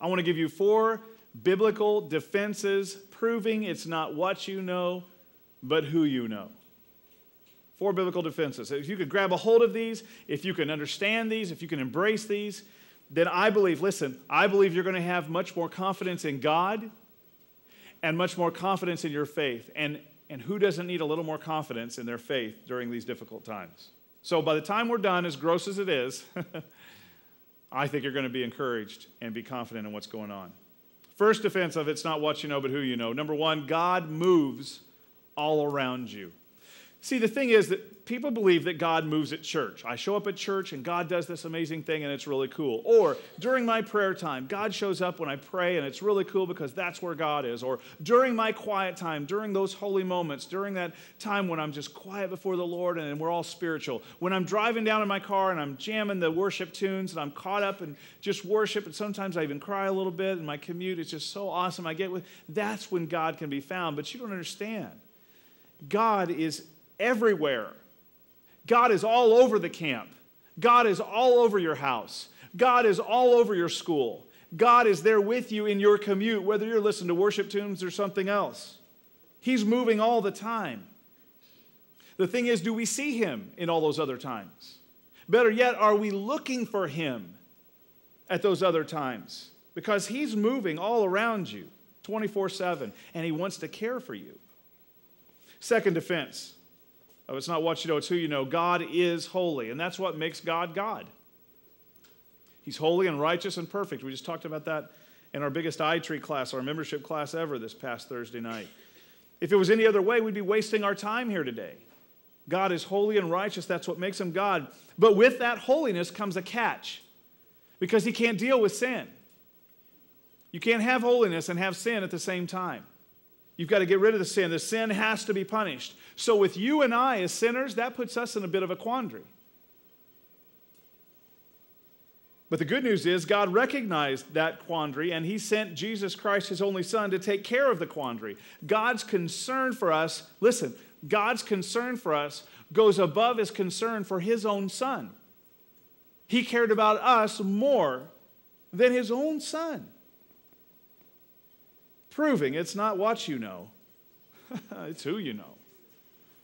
I want to give you 4 biblical defenses proving it's not what you know, but who you know. 4 biblical defenses. If you could grab a hold of these, if you can understand these, if you can embrace these, then I believe you're going to have much more confidence in God and much more confidence in your faith. And who doesn't need a little more confidence in their faith during these difficult times? So by the time we're done, as gross as it is, I think you're going to be encouraged and be confident in what's going on. First defense of it's not what you know, but who you know. Number 1, God moves all around you. See, the thing is that people believe that God moves at church. I show up at church and God does this amazing thing and it's really cool. Or during my prayer time, God shows up when I pray and it's really cool because that's where God is. Or during my quiet time, during those holy moments, during that time when I'm just quiet before the Lord and we're all spiritual. When I'm driving down in my car and I'm jamming the worship tunes and I'm caught up in just worship and sometimes I even cry a little bit and my commute is just so awesome. That's when God can be found. But you don't understand. God is everywhere. God is all over the camp. God is all over your house. God is all over your school. God is there with you in your commute, whether you're listening to worship tunes or something else. He's moving all the time. The thing is, do we see him in all those other times? Better yet, are we looking for him at those other times? Because he's moving all around you 24/7, and he wants to care for you. Second defense. Oh, it's not what you know, it's who you know. God is holy, and that's what makes God God. He's holy and righteous and perfect. We just talked about that in our biggest iTree class, our membership class ever this past Thursday night. If it was any other way, we'd be wasting our time here today. God is holy and righteous. That's what makes him God. But with that holiness comes a catch, because he can't deal with sin. You can't have holiness and have sin at the same time. You've got to get rid of the sin. The sin has to be punished. So with you and I as sinners, that puts us in a bit of a quandary. But the good news is God recognized that quandary, and he sent Jesus Christ, his only son, to take care of the quandary. God's concern for us, listen, God's concern for us goes above his concern for his own son. He cared about us more than his own son. Proving it's not what you know, it's who you know.